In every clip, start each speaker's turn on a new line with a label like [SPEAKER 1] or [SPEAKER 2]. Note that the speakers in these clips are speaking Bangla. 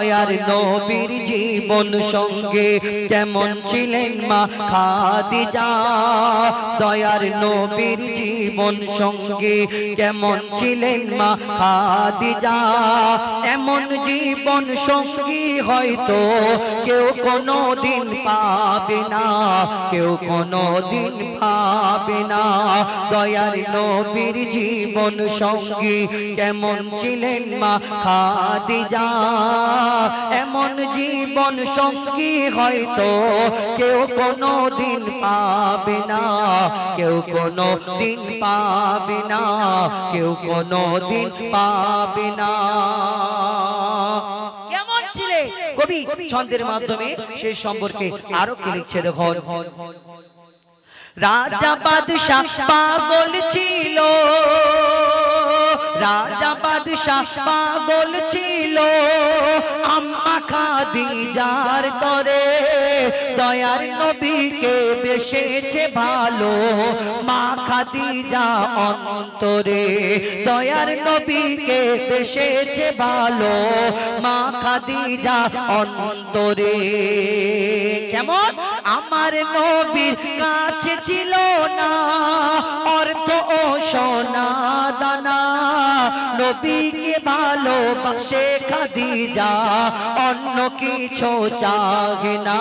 [SPEAKER 1] দয়ার নবীর জীবন সঙ্গে কেমন ছিলেন মা খাদিজা দয়ার নবীর জীবন সঙ্গে কেমন ছিলেন মা খাদিজা এমন জীবন সঙ্গী হয়তো কেউ কোনোদিন পাবে না কেউ কোনোদিন পাবে না দয়ার নবীর জীবন সঙ্গী কেমন ছিলেন মা খাদিজা এমন জীবন সঙ্গী হয়তো কেউ কোনোদিন পাবে না কেউ কোনোদিন পাবে না কেউ কোনোদিন পাবে না কেমন ছিলে কবি ছন্দের মাধ্যমে সেই সম্পর্কে আরো কি লিখছে দেখুন রাজা বাদশাহ পাগল ছিল রাজা বাদশাহ পাগল ছিল আম্মা খাদিজার তরে দয়ার নবীকে বেশেছে ভালো মা খাদিজা অন্তরে দয়ার নবীকে বেশেছে ভালো মা খাদিজা অন্তরে কেমন আমার নবীর কাছে ছিল না অর্থ ও সোনা দানা নবীকে ভালোবাসে খাদিজা অন্য কিছু চাহে না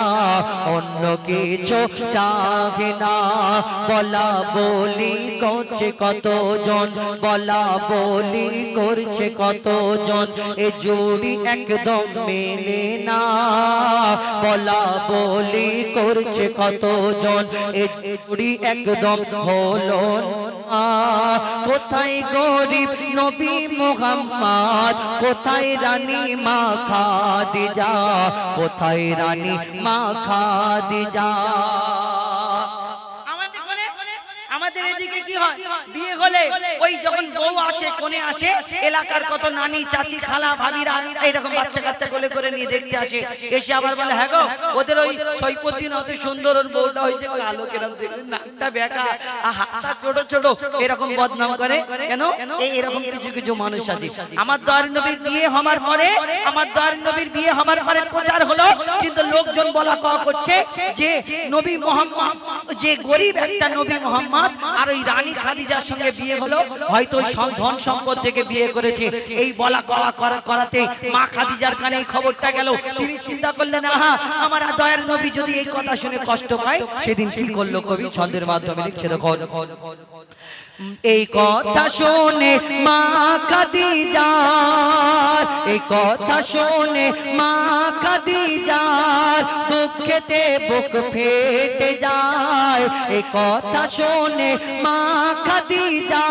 [SPEAKER 1] অন্য কিছু চাহে না বলা বলি করছে কতজন বলা বলি করছে কতজন এ জুড়ি একদম মেলে না বলা বলি করছে কতজন এ জুড়ি একদম হলো না কোথায় গরিব নবী মুহাম্মদ কোথায় রানী মা খাদিজা কোথায় রানী মা খাদিজা আমাদের এদিকে কি হয় বিয়ে হলে ওই যখন বউ আসে কোণে আসে এলাকার কত নানি চাচি খালা ভাবিরা এইরকম বাচ্চা কাচ্চা কোলে করে নিয়ে দেখতে আসে এসে আবার বলে হ্যাঁ গো ওদের ওই সৈকতদিন অত সুন্দর ওর বউটা হয়েছে কালো কেরম দেখলেন নাকটা বেঁকা হাতটা ছোট ছোট এরকম বদনাম করে কেন এরকম কিছু কিছু মানুষ আছে আমার দয়ার নবীর বিয়ে হওয়ার পরে আমার দয়ার নবীর বিয়ে হওয়ার পরে প্রচার হলো কিন্তু লোকজন বলা কওয়া করছে যে নবী মুহাম্মদ যে গরিব একটা নবী মুহাম্মদ আর ওই রানী খাদিজার সঙ্গে বিয়ে হলো হয়তো ধন সম্পদ থেকে বিয়ে করেছে এই বলা কওয়া করাতে মা খাদিজার কানে এই খবরটা গেল তিনি চিন্তা করলেন আহা আমার দয়ার নবী যদি এই কথা শুনে কষ্ট পায় সেদিন কি করলো কবি ছন্দের মাধ্যমে লিখছে দেখো এই কথা শুনে মা খাদিজা এই কথা শুনে মা খাদিজা দুঃখেতে বুক ফেটে যায় এই কথা শুনে মা খাদিজা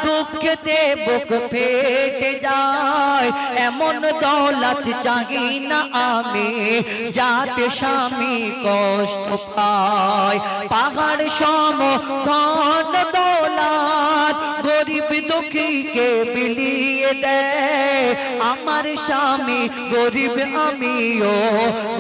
[SPEAKER 1] দুঃখেতে বুক ফেটে যায় এমন দৌলত চাই না আমি যাতে স্বামী কষ্ট পায় পাহাড় সম ধন দৌলত গরিব দুঃখীকে বিলিয়ে দেয় আমার স্বামী গরিব আমিও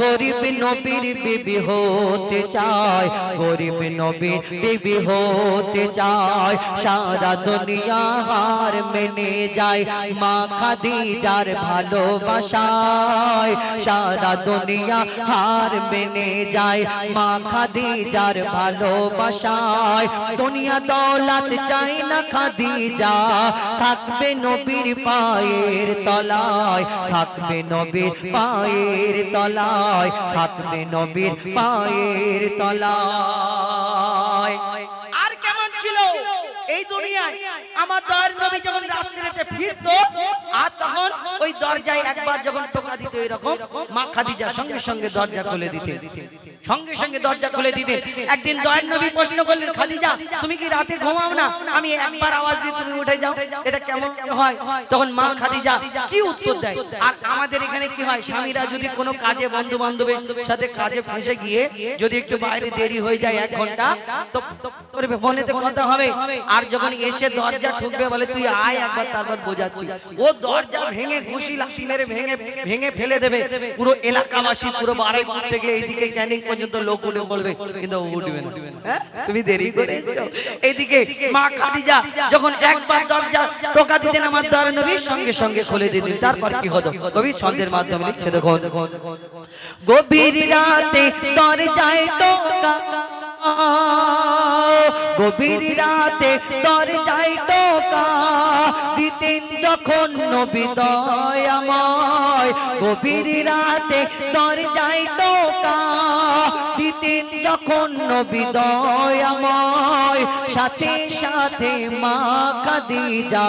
[SPEAKER 1] গরিব নবীর বিবি হতে চাই গরিব নবীর বিবি হতে চাই সারা দুনিয়া হার মেনে যায় মা খাদিজার ভালোবাসায় সারা দুনিয়া হার মেনে যায় মা খাদিজার ভালোবাসায় দুনিয়া দৌলত চাই না খাদিজা থাকবে নবীর পায়ের তলায় থাকবে নবীর পায়ের তলায় থাকবে নবীর পায়ের তলায় আর কেমন ছিল এই দুনিয়ায় আমার দয়ার নবী যখন রাত্রিতে ফিরতো আর তখন ওই দরজায় একবার যখন টোকা দিত এরকম মা খাদিজা সঙ্গে সঙ্গে দরজা খুলে দিতেন সঙ্গে সঙ্গে দরজা খুলে দিতেন একদিন দয়ার নবী প্রশ্ন করলেন খাদিজা তুমি কি রাতে ঘুমাও না আমি একবার আওয়াজ দিই তুমি উঠে যাও এটা কেমন হয় তখন মা খাদিজা কি উত্তর দেয় আর আমাদের এখানে কি হয় স্বামীরা যদি কোনো কাজে বন্ধু বান্ধবের সাথে কাজে ফেসে গিয়ে যদি একটু বাইরে দেরি হয়ে যায় 1 ঘন্টা তো তোর ফোনেতে কথা হবে আর যখন এসে দরজা ঠুকবে বলে তুই আয় একবার তারপর বোঝাচ্ছি ও দরজা ভেঙে ঘুষি লাথি মেরে ভেঙে ফেলে দেবে পুরো এলাকাবাসী পুরো বাড়াইপুর থেকে এইদিকে ক্যানিং পর্যন্ত লোক উঠে পড়বে, কিন্তু ও উঠবে না। হ্যাঁ, তুমি দেরি করেছো। এইদিকে মা খাদিজা যখন একবার দরজা টোকা দিতেন আমার দয়ার নবী, সঙ্গে সঙ্গে খুলে দিতেন। তারপর কি হতো কবি ছন্দের মাধ্যমে লিখছে, দেখুন। গভীর রাতে দরজায় টোকা, গভীর রাতে দরজায় টোকা দিতেন যখন নবী দয়াময়, গভীর রাতে দরজায় টোকা দিতেন যখন নবী দয়াময়, সাথে সাথে মা খাদিজা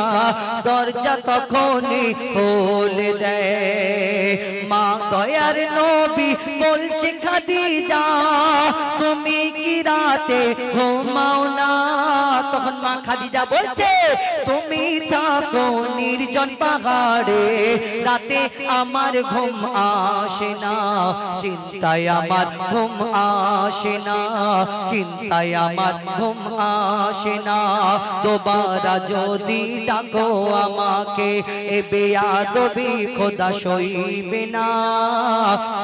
[SPEAKER 1] দরজা তখনই খুলে দেয়। মা দয়ার নবী বলছে, খাদিজা তুমি কি রাতে ঘুমাও না? তখন মা খাদিজা বলছে, তুমি থাকো নির্জন পাহাড়ে, রাতে আমার ঘুম আসে না, চিন্তায় আমার ঘুম আসে না, চিন্তায় আমার ঘুম আসে না। দোবারা যদি ডাকো আমাকে, এ বেয়াদবি খোদা সইবে না।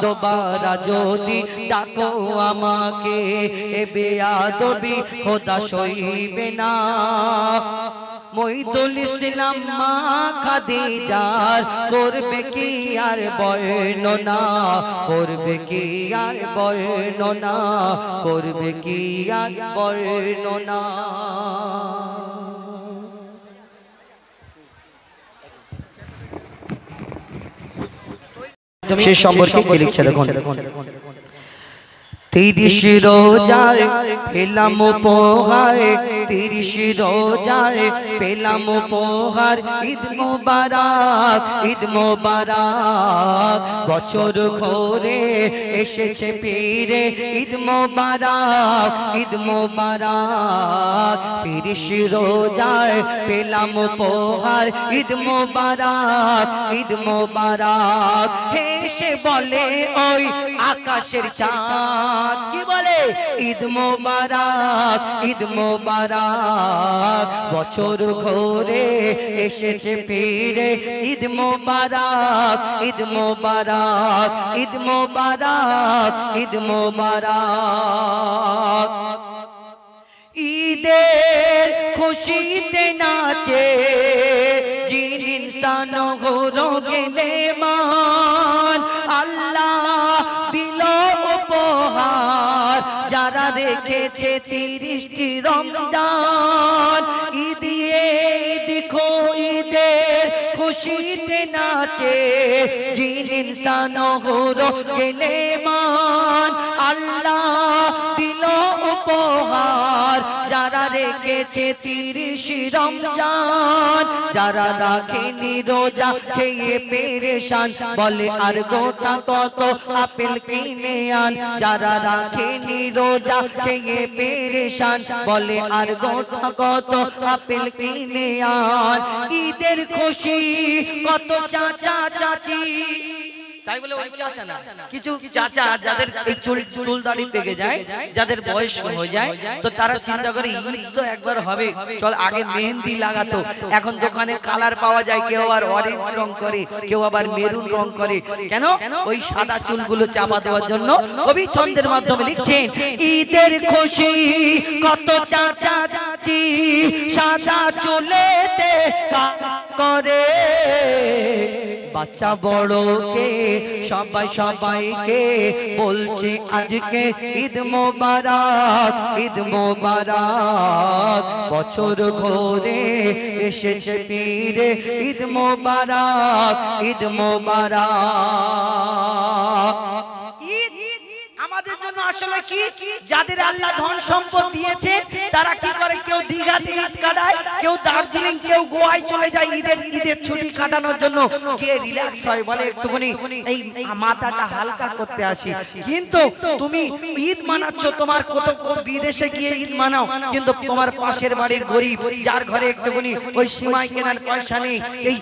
[SPEAKER 1] দোবারা যদি ডাকো আমাকে, এ বেয়াদবি খোদা সইবে না। মইদুল ইসলাম মা খাদিজার করবে কি আর বর্ণনা, করবে কি আর বর্ণনা, করবে কি আর বর্ণনা। সে সম্পর্কে কি লিখছে দেখুন। 30 রোজার পেলাম উপহার, 30 রোজার পেলাম উপহার, ঈদ মোবারক, ঈদ মোবারক। বছর ঘুরে এসেছে ফিরে, ঈদ মোবারক, ঈদ মোবারক। 30 রোজার পেলাম উপহার, ঈদ মোবারক, ঈদ মোবারক। হেসে বলে ওই আকাশের চাঁদ, কি বলে? ঈদ মোবারক, ঈদ মোবারক। বছর ঘুরে এসেছে ফিরে, ঈদ মোবারক, ঈদ মোবারক, ঈদ মোবারক, ঈদ মোবারক। ঈদের খুশিতে নাচে জিন ইনসান হলো গেলে মান, আল্লাহ দিল উপহার যারা রেখেছে 30টি রমজান। ঈদে দেখো ঈদের খুশিতে নাচে জিন ইনসান হলো গেলে মান, আল্লাহ দিল উপহার যারা রেখেছে 30 রমজান। যারা রাখেনি রোজা খেয়ে পেরেশান, বলে আর গোটা কত আপেল কিনে আন। যারা রাখেনি রোজা খেয়ে পেরেশান, বলে আর গোটা কত আপেল কিনে আন। ঈদের খুশি কত চাচা চাচি, তাই বলে ওই চাচা না, কিছু চাচা যাদের এই চুল দাড়ি পেকে যায়, যাদের বয়স হয়ে যায়, তো তারা চিন্তা করে ঈদ তো একবার হবে, চল আগে মেহেন্দি লাগাতো। এখন দোকানে কালার পাওয়া যায়, কেউ আর অরেঞ্জ রং করে, কেউ আবার মেরুন রং করে। কেন? ওই সাদা চুলগুলো চাপা দেওয়ার জন্য। কবি ছন্দের মাধ্যমে লিখছেন, ঈদের খুশি কত চাচা চাচি সাদা চুলেতে করে, বাচ্চা বড়কে সবাই সবাইকে বলছে আজকে ঈদ মোবারক, ঈদ মোবারক। বছর ঘুরে এসেছে ফিরে, ঈদ মোবারক, ঈদ মোবারক। ঈদ আমাদের জন্য আসলে কি, যাদের আল্লাহ ধন সম্পদ দিয়েছে তারা কি করে, কেউ দীঘাতে ঈদ কাটায়, কেউ দার্জিলিং, কেউ গোয়ায় চলে যায় ঈদের ছুটি কাটানোর জন্য, গিয়ে রিল্যাক্স হয়, বলে একটুখানি এই মাথাটা হালকা করতে আসি। কিন্তু তুমি ঈদ মানাচ্ছ, তোমার কত বিদেশে গিয়ে ঈদ মানাও, কিন্তু তোমার পাশের বাড়ির গরিব যার ঘরে একটুখানি ওই সিমাই কেনার পয়সা নেই, এই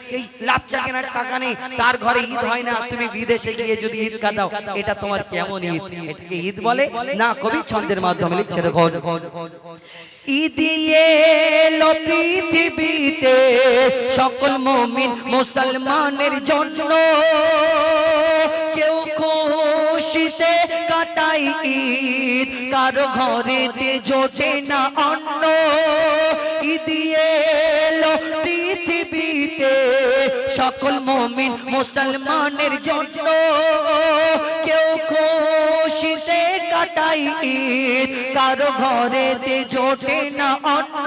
[SPEAKER 1] লাচ্চা কেনার টাকা নেই, তার ঘরে ঈদ হয় না, তুমি বিদেশে গিয়ে যদি ঈদ কাটাও, এটা তোমার কেমন ঈদ? এটাকে ঈদ বলে না? কবি ছন্দের মাধ্যমে লিখছে দেখো, ঈদ এলো পৃথিবীতে সকল মুমিন মুসলমানের জন্য, কেউ খুশিতে কাটাই ঈদ, কারো ঘরেতে জোটে না অন্ন। ঈদ এলো পৃথিবীতে সকল মুমিন মুসলমানের জন্য, কেউ খুশিতে কাটাই ঈদ, কারো ঘরেতে জোটে না অন্ন।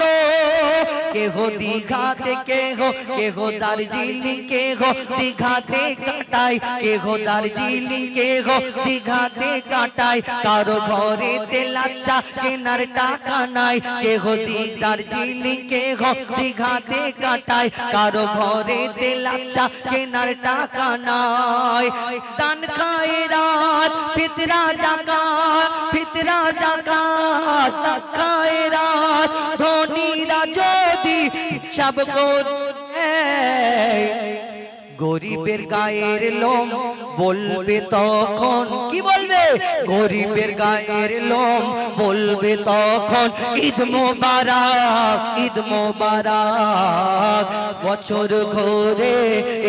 [SPEAKER 1] কেহ দীঘাতে, কেহ দার্জিলিং, কেহ দীঘাতে কাটাই, কেহ দার্জিলিং, কেহ দীঘাতে কাটাই। কারো ঘরেতে লাচ্ছা কেনার টাকা নাই, কেহ দার্জিলিং, কেহ দীঘাতে কাটাই। কারো ঘরেতে লাচ্ছা কেনার টাকা নাই। দান খায়রাত ফিতরা যাকাত, ফিতরা যাকাত খায়রাত ধনীরা যদি সব করে, গরিবের গায়ের লোম বলবে তখন, কি বলবে? গরিবের গায়ের লোম বলবে তখন ঈদ মোবারক, ঈদ মোবারক। বছর ঘুরে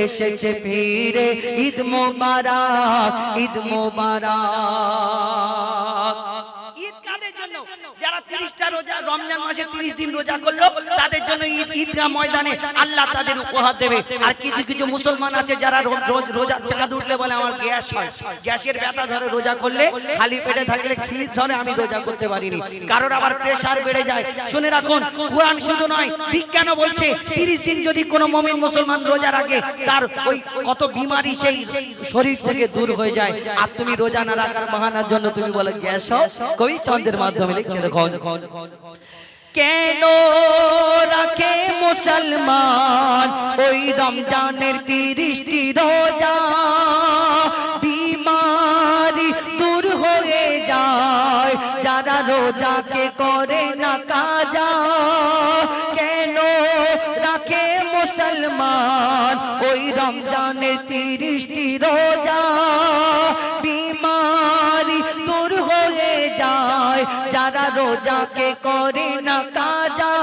[SPEAKER 1] এসেছে ফিরে ঈদ মোবারক, ঈদ মোবারক। ঈদ কাদের জন্য? যারা 30টা রোজা, রমজান মাসে 30 দিন রোজা করলো, তাদের জন্য ঈদ, ঈদগাহ ময়দানে আল্লাহ তাদের উপহার দেবে। আর কিছু কিছু মুসলমান আছে যারা রোজা চাঁদ উঠলে বলে আমার গ্যাস হয়, গ্যাসের ব্যথা ধরে, রোজা করলে খালি পেটে থাকলে খিস ধরে, আমি রোজা করতে পারিনি। কারোর আবার প্রেসার বেড়ে যায়। শুনে রাখুন, কোরআন শুধু নয়, বিজ্ঞানও বলছে 30 দিন যদি কোনো মুমিন মুসলমান রোজা রাখে, তার ওই কত বিমারি সেই শরীর থেকে দূর হয়ে যায়। আর তুমি রোজা না রাখার বাহানার জন্য তুমি বলে গ্যাস হয়। কবি চন্দ্রের মাধ্যমে লিখছে, দেখুন কেন রাখে মুসলমান ওই রমজানের 30টি রোজা, বিমারি দূর হয়ে যায় যারা রোজাকে করে না কাজা। কেন রাখে মুসলমান ওই রমজানের 30টি রোজা, বিমারি দূর হয়ে যায় যারা রোজাকে করে না কাজা।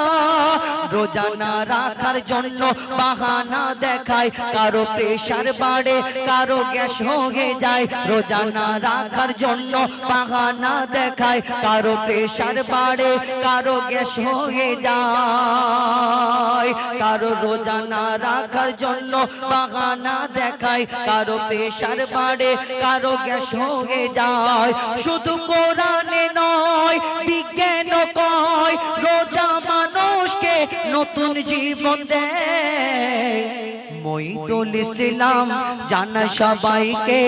[SPEAKER 1] রোজা না রাখার জন্য বাহানা দেখায়, কারো প্রেসার বাড়ে, কারো গ্যাস হয়ে যায়। রোজা না রাখার জন্য বাহানা দেখায়, কারো প্রেসার বাড়ে, কারো গ্যাস হয়ে যায়। কারো রোজা না রাখার জন্য বাহানা দেখায়, কারো প্রেসার বাড়ে, কারো গ্যাস হয়ে যায়। শুধু কোরআনে নয়, বিজ্ঞান কয় রোজা মানুষকে নতুন জীবন দেয়। মঈদুল ইসলাম জানা সবাইকে,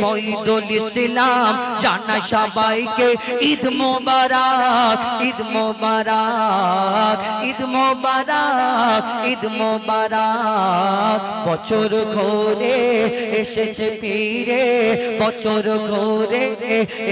[SPEAKER 1] মঈদুল ইসলাম জানা সবাইকে ঈদ মোবারক, ঈদ মোবারক, ঈদ মোবারক, ঈদ মোবারক। বছর ঘুরে এসেছে ফিরে, বছর ঘুরে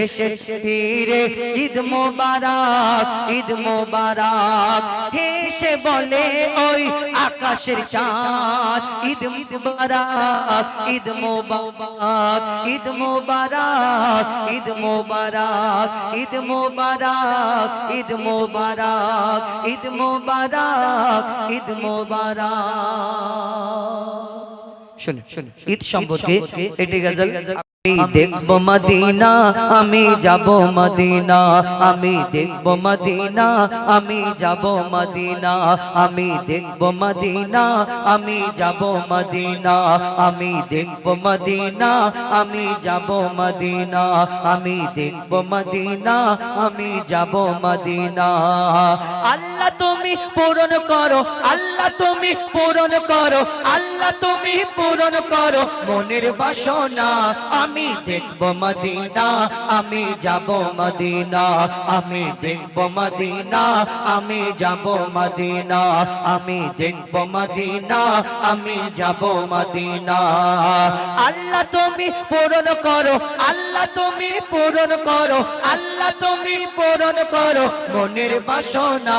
[SPEAKER 1] এসেছে ফিরে ঈদ মোবারক, ঈদ মোবারক। হেসে বলে ওই আকাশের চাঁদ ঈদ মোবারক, ঈদ মোবারক, ঈদ মোবারক, ঈদ মোবারক, ঈদ মোবারক, ঈদ মোবারক, ঈদ মোবারক, ঈদ মোবারক। শুনুন ঈদ সম্পর্কে এটি গজল। আমি দেখব মদিনা, আমি যাব মদিনা, আমি দেখব মদিনা, আমি যাব মদিনা, আমি দেখব মদিনা, আমি যাব মদিনা, আমি দেখব মদিনা, আমি যাব মদিনা, আমি দেখব মদিনা, আমি যাব মদিনা। আল্লাহ তুমি পূরণ করো, আল্লাহ তুমি পূরণ করো, আল্লাহ তুমি পূরণ করো মনের বাসনা। আমি দেখব মদিনা, আমি যাব মদিনা, আমি দেখব মদিনা, আমি যাব মদিনা, আমি দেখব মদিনা, আমি যাব মদিনা। আল্লাহ তুমি পূরণ করো, আল্লাহ তুমি পূরণ করো, আল্লাহ তুমি পূরণ করো মনের বাসনা।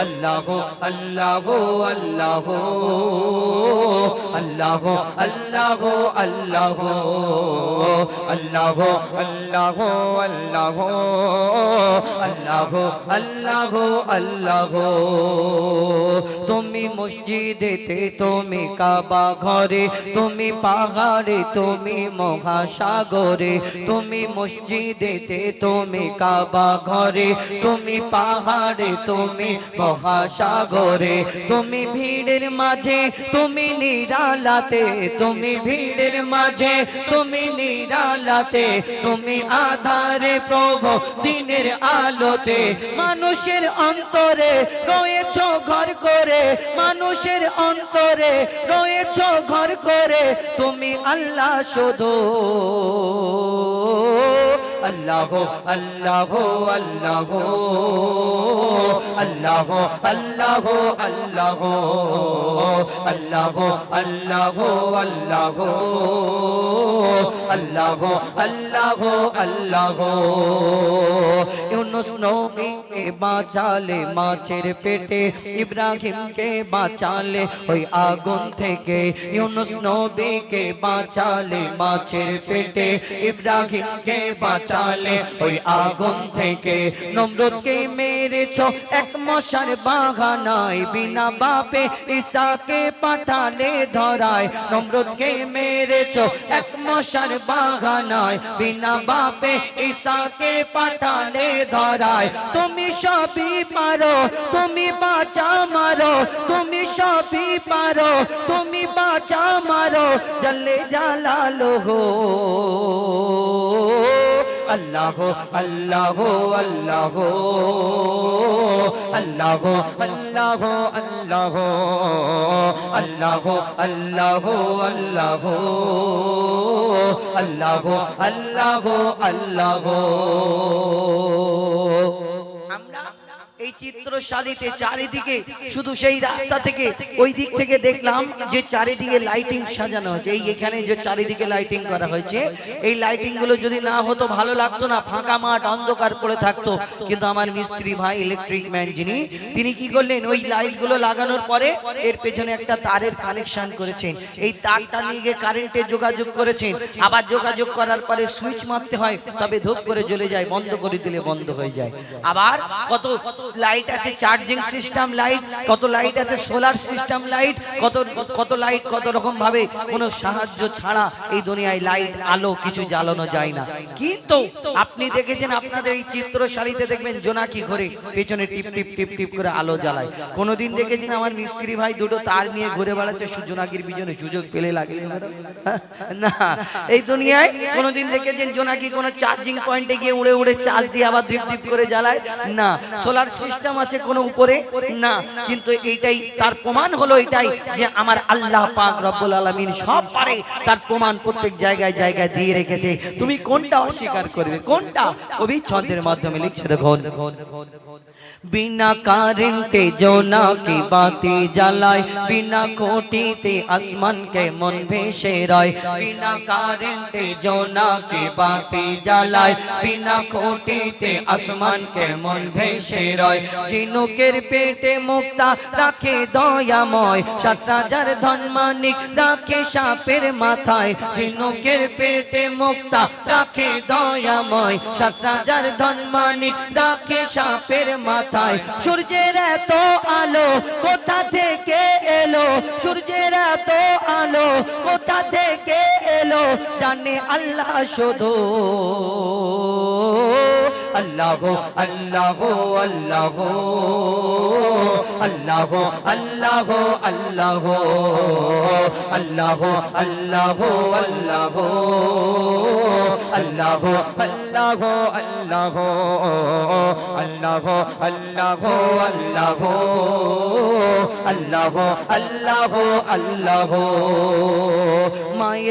[SPEAKER 2] আল্লাহ আল্লাহ আল্লাহ আল্লাহ আল্লাহ আল্লাহ আল্লাহ আল্লাহ আল্লাহ আল্লাহ আল্লাহ আল্লাহ তুমি মসজিদেতে তুমি কাবা ঘরে তুমি পাহাড়ে তুমি মহাসাগরে তুমি মসজিদেতে তুমি কাবা ঘরে তুমি পাহাড়ে তুমি মহাসাগরে তুমি ভিড়ের মাঝে তুমি নিরালাতে তুমি ভিড়ের মাঝে তুমি নিরালাতে তুমি আধারে প্রভু দিনের আলোতে মানুষের অন্তরে রয়েছো ঘর করে মানুষের অন্তরে রয়েছো ঘর করে তুমি আল্লাহ শুধু আল্লাহ আল্লাহ আল্লাহ আল্লাহ আল্লাহ আল্লাহ আল্লাহ আল্লাহ আল্লাহ আল্লাহ আল্লাহ আল্লাহ ইউনুস নবীকে বাঁচালে মাছের পেটে ইব্রাহিমকে বাঁচালে ওই আগুন থেকে ইউনুস নবীকে বাঁচালে মাছের পেটে ইব্রাহিমকে বাঁচালে ওই আগুন থেকে নমরুদকে মেরেছো এক মশার বাগানায় বিনা বাপে ঈসাকে পাঠালে ধরায় নমরুদকে মেরেছো এক মশার বাগানায় বিনা বাপে ঈসাকে পাঠালে ধরায় তুমি সবই পারো তুমি বাঁচা মারো তুমি সবই পারো তুমি বাঁচা মারো জলে জালালহু আল্লাহ আল্লাহ আল্লাহ আল্লাহ আল্লাহ আল্লাহ আল্লাহ আল্লাহ আল্লাহ আল্লাহ আল্লাহ আল্লাহ আমরা এই চিত্রশালীতে চারিদিকে শুধু সেই রাস্তা থেকে ওই দিক থেকে দেখলাম যে চারিদিকে লাইটিং সাজানো হয়েছে এই এখানে যে চারিদিকে লাইটিং করা হয়েছে এই লাইটিং গুলো যদি না হতো ভালো লাগতো না ফাঁকা মাঠ অন্ধকার পড়ে থাকতো কিন্তু আমার মিস্ত্রি ভাই ইলেকট্রিক ম্যান যিনি তিনি কি করলেন ওই লাইট গুলো লাগানোর পরে এর পেছনে একটা তারের কানেকশন করেছেন এই তারটা নিয়ে গিয়ে কারেন্টে যোগাযোগ করেছেন আবার যোগাযোগ করার পরে সুইচ মারতে হয় তবে ধূপ করে জ্বলে যায় বন্ধ করে দিলে বন্ধ হয়ে যায় আবার কত লাইট আছে চার্জিং সিস্টেম লাইট কত লাইট আছে সোলার সিস্টেম লাইট কত লাইট কত রকম ভাবে কোনো সাহায্য ছাড়া এই দুনিয়ায় লাইট আলো কিছু জ্বালানো যায় না কিন্তু আপনি দেখেছেন আপনাদের এই চিত্রশালীতে দেখবেন জোনাকি ঘরে পেছনে টিপ টিপ টিপ টিপ করে আলো জ্বালায় কোনোদিন দেখেছেন আমার মিস্ত্রি ভাই দুটো তার নিয়ে ঘুরে বেড়াচ্ছে জোনাকির পিছনে সুযোগ পেলে লাগিয়ে না এই দুনিয়ায় কোনোদিন দেখেছেন জোনাকি কোনো চার্জিং পয়েন্টে গিয়ে উড়ে উড়ে চার্জ দিয়ে আবার দীপ দীপ করে জ্বালায় না সোলার সিস্টেম আছে কোন উপরে না কিন্তু এইটাই তার প্রমাণ হলো এটাই যে আমার আল্লাহ পাক রব্বুল আলামিন সব পারে তার প্রমাণ প্রত্যেক জায়গায় জায়গায় দিয়ে রেখেছে তুমি কোনটা অস্বীকার করবে কোনটা কবি ছন্দের মাধ্যমে লিখছে দেখুন বিনা কারেন্টে জোনাকি বাতি জ্বালায় বিনা খুঁটিতে আসমান কেমন ভেসে রয় বিনা কারেন্টে জোনাকি বাতি জ্বালায় বিনা খুঁটিতে আসমান কেমন ভেসে রয় ঝিনুকের পেটে মুক্তা রাখে দয়াময় ৭০০০ ধনমানিক রাখে সাপের মাথায় ঝিনুকের পেটে মুক্তা রাখে দয়াময় ৭০০০ ধনমানিক রাখে সাপের মাথায় সূর্যের এত আলো কোথা থেকে এলো সূর্যের এত আলো কোথা থেকে এলো জানে আল্লাহ শুধু আল্লাহ আল্লাহ আল্লাহ আল্লাহ আল্লাহ আল্লাহ আল্লাহ আল্লাহ আল্লাহ আল্লাহ আল্লাহ আল্লাহ আল্লাহ আল্লাহ আল্লাহ আল্লাহ আল্লাহ আল্লাহ মায়ের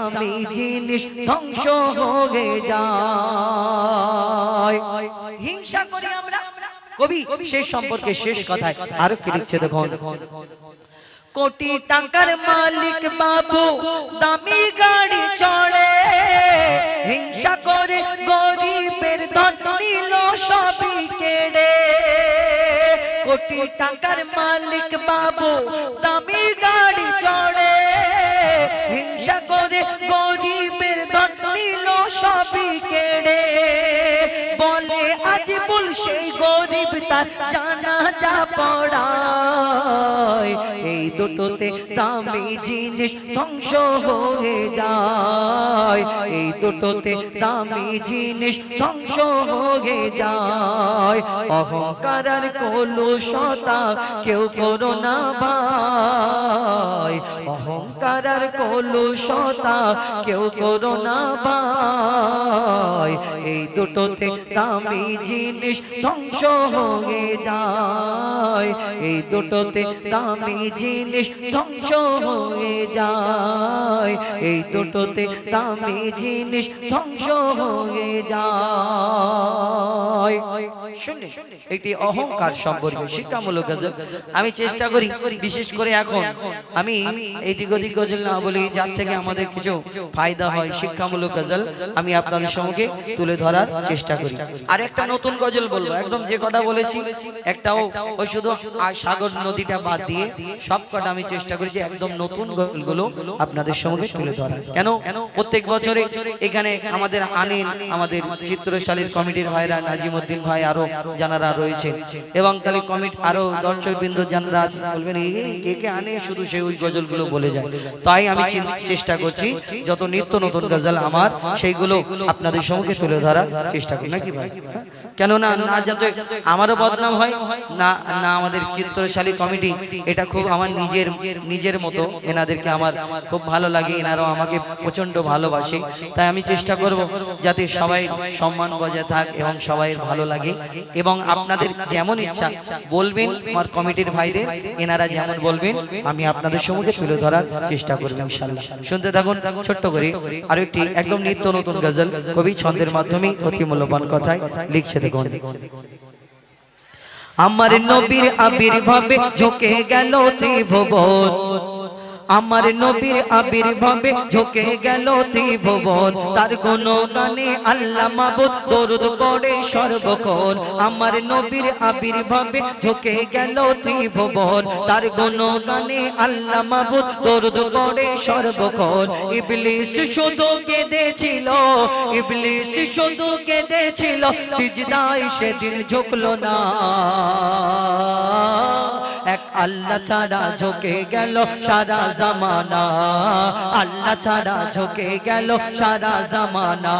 [SPEAKER 2] দামি জিনিস ধ্বংস হয়ে যায়। হিংসা করি আমরা। কবি শেষ সম্পর্কে শেষ কথায় আরো কি লিখছে দেখুন, কোটি টাকার মালিক বাবু দামি গাড়ি চড়ে, হিংসা করে গরিবের ধন নিল সবই কেড়ে। কোটি টাকার মালিক বাবু দামি গাড়ি চড়ে, হিংসা করে গরিবের ধন নিল সবই কেড়ে। বলে আজ বল সেই গরিব তার জানাজা পড়ায়, এই দুটোতে দামি জিনিস ধ্বংস হয়ে যায়। এই দুটোতে দামি জিনিস ধ্বংস হয়ে যায়। অহংকার আর কলুষতা কেউ করো না ভাই, অহংকার আর কলুষতা কেউ করো না ভাই। এই দুটোতে দামি জিনিস ধ্বংস হয়ে যায়। এই দুটোতে দামি জিনিস ধ্বংস হয়ে যায়। এই দুটোতে দামি জিনিস ধ্বংস হয়ে যায়। শুনলে একটি অহংকার সম্পর্কে শিক্ষামূলক গজল আমি চেষ্টা করি, বিশেষ করে এখন আমি এইদিক ওদিক গজল না বলি, যার থেকে আমাদের কিছু ফায়দা হয় শিক্ষামূলক গজল আমি আপনাদের সঙ্গে তুলে ধরার চেষ্টা করি। আর একটা নতুন গজল বলবো, একদম যে কটা বলেছি একটাও ওই শুধু সাগর নদীটা বাদ দিয়ে সব কটা আমি চেষ্টা করি যে একদম নতুন গজলগুলো আপনাদের সঙ্গে তুলে ধরার। কেন প্রত্যেক বছরে এখানে আমাদের আনেন আমাদের চিত্রশালীর কমিটির ভাইরা, নাজিমউদ্দিন ভাই আরো জানারা রয়েছে, এবং তাহলে কমিটি আরো দর্শকবৃন্দ জানারা আছে, বলবেন কে কে আনে শুধু সেই ওই গজলগুলো বলে যায়। তাই আমি চেষ্টা করছি যত নিত্য নতুন গজল আমার সেইগুলো আপনাদের সঙ্গে তুলে ধরার চেষ্টা করি, নাকি ভাই? কেননা না যাতে আমারও বদনাম হয় না, না আমাদের চিত্রশালী কমিটি এটা খুব আমার নিজের মতো, এনাদেরকে আমার খুব ভালো লাগে, এনারাও আমাকে প্রচন্ড ভালোবাসে। তাই আমি চেষ্টা করব যাতে সবাই সম্মান বজায় থাক এবং সবাই ভালো লাগে, এবং আপনাদের যেমন ইচ্ছা বলবেন আমার কমিটির ভাইদের, এনারা যেমন বলবেন আমি আপনাদের সঙ্গে তুলে ধরার চেষ্টা করব ইনশাআল্লাহ। শুনতে থাকুন ছোট্ট করে আরো একটি একদম নিত্য নতুন গজল কবি ছন্দের মাধ্যমে অতি মূল্যবান কথায় লিখছে দেখুন। আমার নবীর আবির্ভাবে ঝুঁকে গেল ত্রিভুবন, আমার নবীর আবির্ভাবে ঝুঁকে গেল ত্রিভুবন, তার গুণগানে আল্লাহ মাবুদ দরুদ পড়ে সর্বক্ষণ। আমার নবীর আবির্ভাবে ঝুঁকে গেল ত্রিভুবন, তার গুণগানে আল্লাহ মাবুদ দরুদ পড়ে সর্বক্ষণ। ইবলিস শুধু কেঁদেছিল, ইবলিস শুধু কেঁদেছিল, সিজদায় সেদিন ঝুঁকলো না। এক আল্লাহ ছাড়া ঝুঁকে গেল সারা জামানা, আল্লাহ ছাড়া ঝুঁকে গেল সারা জামানা।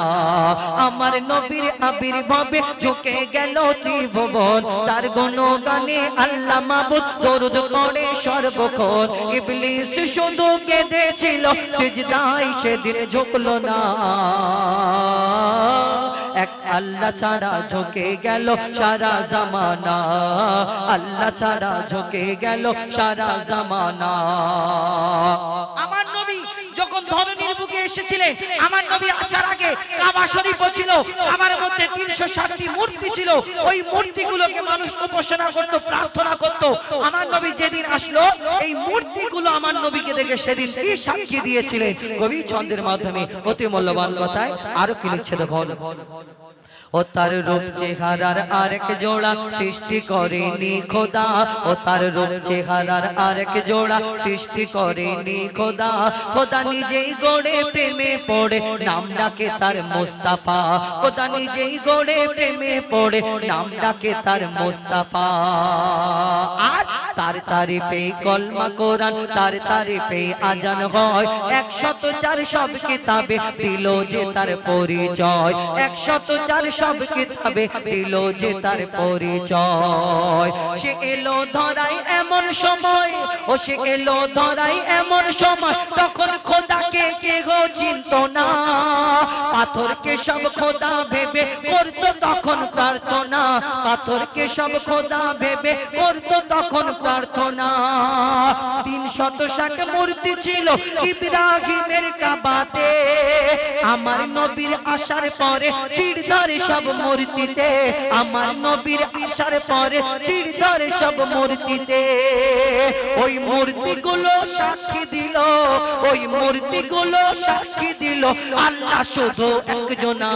[SPEAKER 2] আমার নবীর আবির্ভাবে ঝুঁকে গেল ত্রিভুবন, তার গুণগানে আল্লাহ মাবুদ দরুদ পড়ে সর্বক্ষণ। ইবলিস শুধু কেঁদেছিল, সিজদায় সেদিন ঝুঁকলো না। এক আল্লাহ ছাড়া ঝুঁকে গেল সারা জামানা, আল্লাহ ছাড়া ঝুঁকে গেল সারা জামানা।
[SPEAKER 1] আমার নবী যখন ধরনীর বুকে এসেছিলেন, আমার নবী আসার আগে কাবা শরীফ ছিল, আমার মধ্যে 360টি মূর্তি ছিল, ওই মূর্তিগুলোকে মানুষ উপাসনা করত, প্রার্থনা করত। আমার নবী যেদিন আসলো এই মূর্তিগুলো আমার নবীকে দেখে সেদিন কি সাক্ষী দিয়েছিলেন কবি ছন্দের মাধ্যমে অতি মূল্যবান কথায় আরো কি লিখছে দেখুন। ও তার রূপ চেহারার আরেক জোড়া সৃষ্টি করেনি খোদা, ও তার রূপ চেহারার আরেক জোড়া সৃষ্টি করেনি খোদা। খোদা নিজেই গড়ে প্রেমে পড়ে নাম ডাকে তার মুস্তাফা, খোদা নিজেই গড়ে প্রেমে পড়ে নাম ডাকে তার মুস্তাফা। আর তার তারিফে কলমা কোরআন, তার তারিফে আজান হয়, 104 সব কিতাবে দিল যে তার পরিচয়, 104 সব কিতাবে দিল যে তার পরিচয়। সে এলো ধরাই এমন সময়, ও সে এলো ধরাই এমন সময়, তখন খোদাকে কেহ চিনত না।
[SPEAKER 2] পাথরকে সব খোদা ভেবে করতো তখন প্রার্থনা, পাথরকে সব খোদা ভেবে করতো তখন প্রার্থনা। 360 মূর্তি ছিল ইব্রাহিমের কাবাতে, আমার নবীর আসার পরে চিড় ধরে সব মূর্তিতে, আমার নবীর আসার পরে চিড় ধরে সব মূর্তিতে। ওই মূর্তিগুলো সাক্ষী দিল, ওই মূর্তিগুলো সাক্ষী দিল আল্লাহ শুধু একজনা।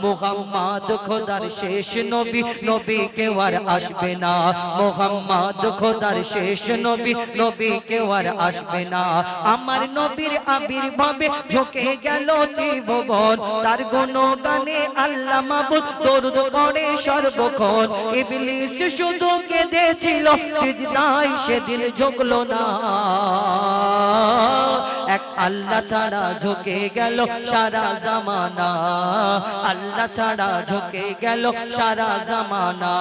[SPEAKER 2] মুহাম্মদ খোদার শেষ নবী, নবী কেউ আর আসবে না। মুহাম্মদ খোদার শেষ নবী, নবী কেউ আর আসবে না। আমার নবীর আবির্ভাবে ঝুঁকে গেল ত্রিভুবন, তার গুণগানে আল্লাহ মাবুদ দরুদ পড়ে সর্বক্ষণ। ইবলিস শুধু কেঁদেছিল সিজদায়, সেদিন ঝুঁকলো না। এক আল্লাহ ছাড়া ঝুঁকে গেল সারা জামানা, আল্লাহ ছাড়া ঝুঁকে গেল সারা জামানা।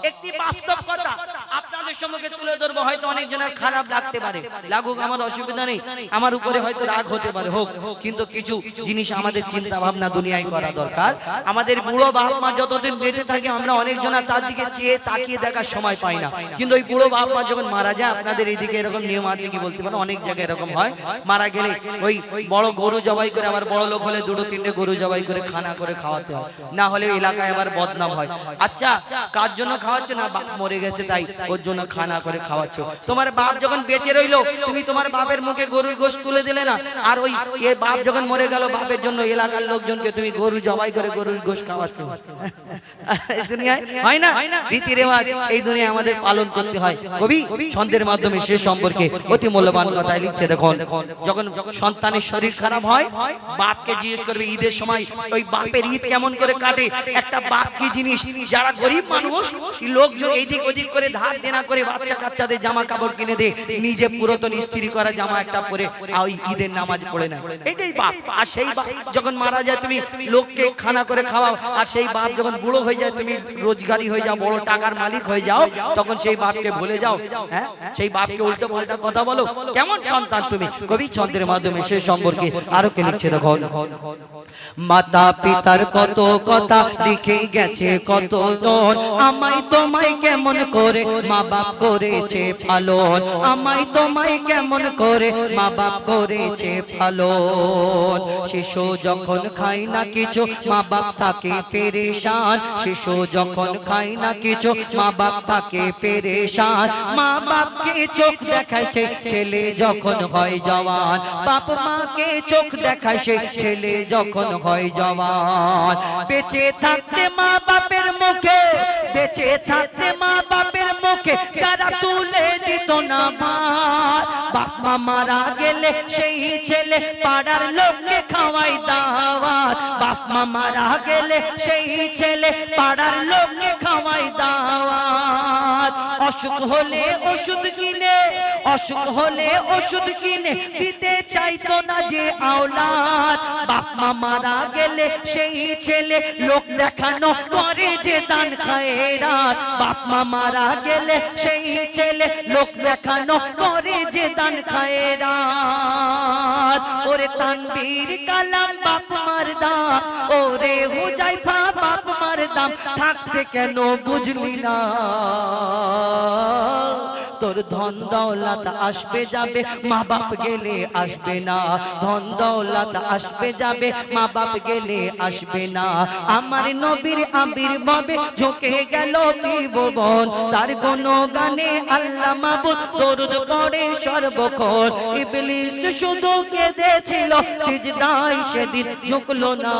[SPEAKER 2] একটি বাস্তব কথা আপনাদের সম্মুখে তুলে ধরবো, হয়তো অনেক জনের খারাপ লাগতে পারে, লাগুক আমার অসুবিধা নেই, আমার উপরে হয়তো রাগ হতে পারে, হোক, কিন্তু কিছু জিনিস আমাদের চিন্তা ভাবনা দুনিয়ায় করা দরকার। আমাদের বুড়ো বাপ মা যতদিন বেঁচে থাকে আমরা অনেক জনা তার দিকে চেয়ে তাকিয়ে দেখার সময় পাই না, কিন্তু ওই বুড়ো বাপ মা যখন মারা যায়, আপনাদের এইদিকে এরকম নিয়ম আছে কি বলতে পারেন, অনেক জায়গায় এরকম হয়, মারা গেলে ওই বড় গরু জবাই করে, আবার বড় লোক হলে 2-3টে গরু জবাই করে খানা করে খাওয়াতে হয়, না হলে এলাকায় আবার বদনাম হয়। আচ্ছা, কার জন্য খাওয়াচ্ছ? না বাপ মরে গেছে তাই ওর জন্য খানা করে খাওয়াচ্ছ। তোমার বাপ যখন বেঁচে রইলো, তুমি তোমার বাপের মুখে গরুর গোশত তুলে দিলে না, আর ওই বাপ যখন মরে গেল, বাপের জন্য এলাকার লোকজনকে তুমি গরু জবাই করে গরুর গোশত খাওয়াচ্ছ। এই দুনিয়ায় হয় না, রীতি রেওয়াজ এই দুনিয়ায় আমাদের পালন করতে হয়। কবি ছন্দের মাধ্যমে সে সম্পর্কে অতি মূল্যবান কথা লিখছে। দেখুন, যখন সন্তানের শরীর খারাপ হয়, বাপকে জিজ্ঞেস করবে ঈদের সময় ওই বাপের ঈদ কেমন করে কাটে, একটা বাপ কি জিনিস। যারা গরিব মানুষ, লোকজন এইদিক ওদিক করে ধার দেনা করে বাচ্চা কাচ্চাদের জামা কাপড় কিনে দে, নিজে পুরাতন ইস্ত্রি করা জামা একটা পরে ওই ঈদের নামাজ পড়ে না, এটাই বাপ। আর সেই বাপ যখন মারা যায়, তুমি লোককে খানা করে খাওয়াও, আর সেই বাপ যখন বুড়ো হয়ে যায়, তুমি রোজগারি হয়ে যাও, বড় টাকার মালিক হয়ে যাও, তখন সেই বাপকে ভুলে যাও। হ্যাঁ, সেই বাপকে উল্টো পাল্টা কথা বলো, কেমন সন্তান তুমি। কবি ছন্দের মাধ্যমে সে সম্পর্কে আরো কে লিখছে। দেখো, মাতা পিতার কত কথা লিখে গেছে কত জন, আমায় তোমায় কেমন করে মা বাপ করেছে পালন, আমায় তোমায় কেমন করে মা বাপ করেছে পালন। শিশু যখন খায় না কিছু, মা বাপ থাকে পেরেশান, শিশু যখন খায় না কিছু, মা বাপ থাকে পেরেশান। মা বাপকে চোখ দেখাইছে ছেলে যখন হয় জওয়ান, বাপ মাকে চোখ দেখাইছে ছেলে যখন হয় জওয়ান। বেঁচে থাকতে মা বাপের মুখে, বেঁচে থাকতে মা বাপের মুখে যারা তুলে দিত না ভাত, বাপ মা মারা গেলে সেই ছেলে পাড়ার লোককে খাওয়াই দাওয়াত, বাপ মা মারা গেলে সেই ছেলে পাড়ার লোককে খাওয়াই দাওয়াত। অসুখ হলে ওষুধ কিনে, অসুখ হলে ওষুধ কিনে দিতে চাইতো না যে আওলাদ, বাপ মা মারা গেলে সেই ছেলে লোক দেখানো করে যে দান খায়রাত, বাপ মা মারা গেলে সেই ছেলে লোক দেখানো করে যে দান খায়রাত। ওরে তানবীর কালাম বাপ মার দাম, ওরে হুজাইফা বাপ মার দাম, থাকতে কেন বুঝলি না। তোর ধন দৌলত আসবে যাবে, মা বাপ গেলে আসবে না, ধন দৌলত আসবে যাবে, মা বাপ গেলে আসবে না। আমার নবীর আবির্ভাবে ঝুঁকে গেল ত্রিভুবন, তার গুণগানে আল্লাহ মাবুদ দরুদ পড়ে সর্বক্ষণ। ইবলিস শুধু কেঁদেছিল সিজদায়, সেদিন ঝুঁকলো না।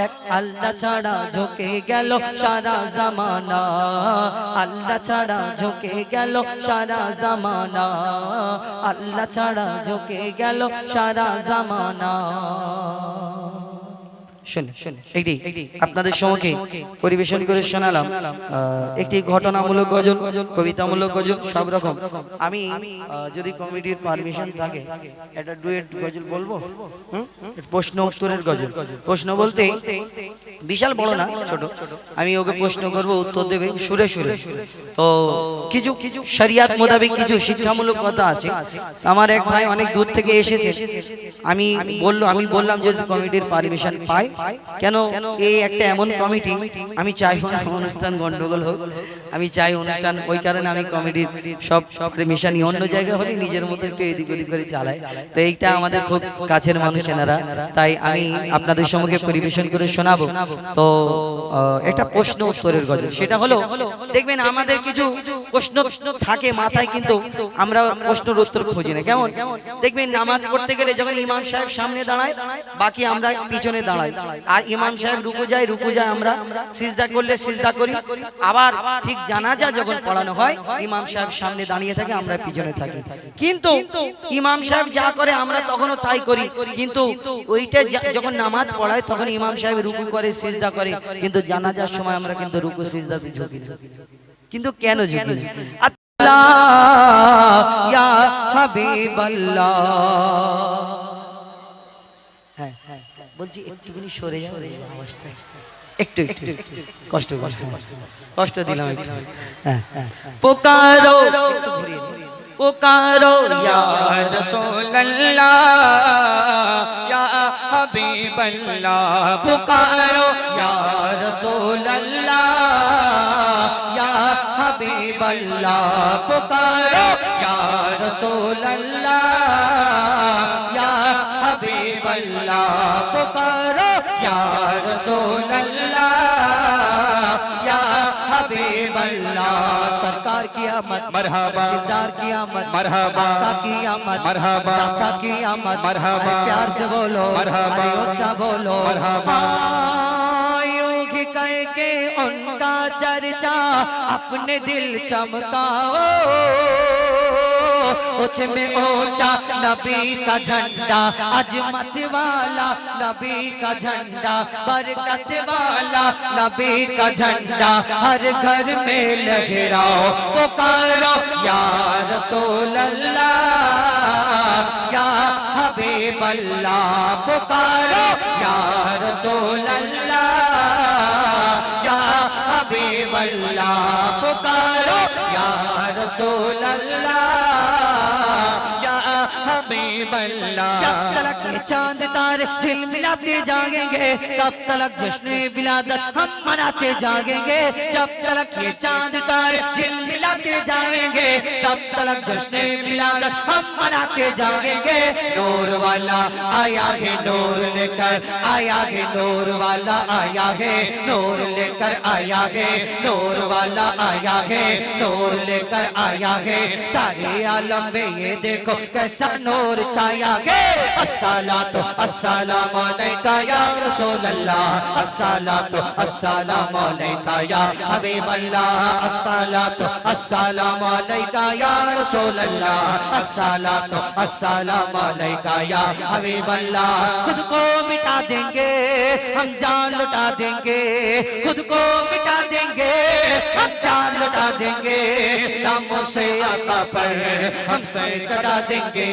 [SPEAKER 2] এক আল্লাহ ছাড়া ঝুঁকে গেল সারা জামানা, আল্লাহ ছাড়া ঝুঁকে গেল সারা জামানা, আল্লাহ ছাড়া ঝুঁকে গেল সারা জামানা। শুনুন একটি আপনাদের সম্মুখে পরিবেশন করে শোনালাম একটি ঘটনামূলক গজল, কবিতামূলক গজল, সব রকম। আমি যদি কমিটির পারমিশন থাকে একটা ডুয়েট গজল বলবো, প্রশ্ন উত্তরের গজল। প্রশ্ন বলতে বিশাল বড় না, ছোট। আমি ওকে প্রশ্ন করব, উত্তর দেবে সুরে সুরে। তো কিছু শরিয়াত মোতাবেক কিছু শিক্ষামূলক কথা আছে। আমার এক ভাই অনেক দূর থেকে এসেছে, আমি বললাম যদি কমিটির পারমিশন পাই, কেন এই একটা এমন কমিটি, আমি চাই না অনুষ্ঠান গন্ডগোল হোক, আমি চাই অনুষ্ঠান, ওই কারণে আমি কমিটির সব পারমিশন অন্য জায়গায় হলে নিজের মতো একটু এদিক ওদিক করে চালাই। তো এইটা আমাদের খুব কাছের মানুষ এনারা, তাই আমি আপনাদের সম্মুখে পরিবেশন করে শোনাবো। তো একটা প্রশ্ন উত্তরের গজল, সেটা হলো দেখবেন আমাদের কিছু প্রশ্ন থাকে মাথায়, কিন্তু আমরা প্রশ্নের উত্তর খুঁজি না। কেমন দেখবেন নামাজ পড়তে গেলে যখন ইমাম সাহেব সামনে দাঁড়ায়, বাকি আমরা পিছনে দাঁড়াই, আর ইমাম সাহেব রুকু যায় আমরা সিজদা করলে সিজদা করি। আবার ঠিক জানাজা যখন পড়ানো হয়, ইমাম সাহেব সামনে দাঁড়িয়ে থাকে, আমরা পিছনে থাকি। কিন্তু ইমাম সাহেব যা করে আমরা তখনও তাই করি, কিন্তু ওইটা যখন নামাজ পড়ায় তখন ইমাম সাহেব রুকু করে সিজদা করে, কিন্তু জানাজার সময় আমরা কিন্তু রুকু সিজদাতে ঝুঁকি না। কিন্তু কেন ঝুঁকি না? আল্লাহ ইয়া হাবিবাল্লাহ, হ্যাঁ বলছি একটুখানি সরে যাও, আওয়াজটা একটু কষ্ট দিলাম। হ্যাঁ পুকারো পুকারো ইয়া রাসূলুল্লাহ ইয়া হাবিবাল্লাহ, পুকারো ইয়া রাসূলুল্লাহ ইয়া হাবিবাল্লাহ, পুকারো ইয়া রাসূলুল্লাহ ইয়া হাবিবাল্লাহ, পুকারো ইয়া রাসূলুল্লাহ ইয়া হাবিবাল্লাহ। सरकार की आमद मरहबा, दिलदार की आमद मरहबा, आका की आमद मरहबा, दाता की आमद मरहबा, प्यार से बोलो मरहबा, ऊंचा बोलो मरहबा। यूं करके उनका चर्चा अपने दिल चमकाओ, ऊंच में ऊंचा नबी का झंडा, अजमत वाला नबी का झंडा, बरकत वाला नबी का झंडा हर घर में लहराओ। पुकारो या रसूल अल्लाह या हबीब अल्लाह, पुकारो या रसूल अल्लाह या हबीब अल्लाह, पुकारो या रसूल अल्लाह या हबीब अल्लाह। जब तक ये चांद तारे झिलमिलाते जागेंगे, तब तक जश्न विलादत हम मनाते जागेंगे। जब तक ये चांद तारे झिलमिलाते जाएंगे, तब तक जश्न विलादत हम मनाते जागेंगे। नूर वाला आया है नूर लेकर, आया है नूर वाला आया है नूर लेकर, आया है नूर वाला आया है नूर लेकर, आया है सारे आलम में ये देखो कैसा नूर छाया है। अस्सलातु अस्सलामु अलैका या रसूल अल्लाह, अस्सलातु अस्सलामु अलैका या हबीब अल्लाह, अस्सलातु अस्सलामु अलैका या रसूल अल्लाह, अस्सलातु अस्सलामु अलैका या हबीब अल्लाह। खुद को मिटा देंगे हम जान लुटा देंगे, खुद को मिटा देंगे हम जान लुटा देंगे, नामों से आका पर हमसे कटा देंगे।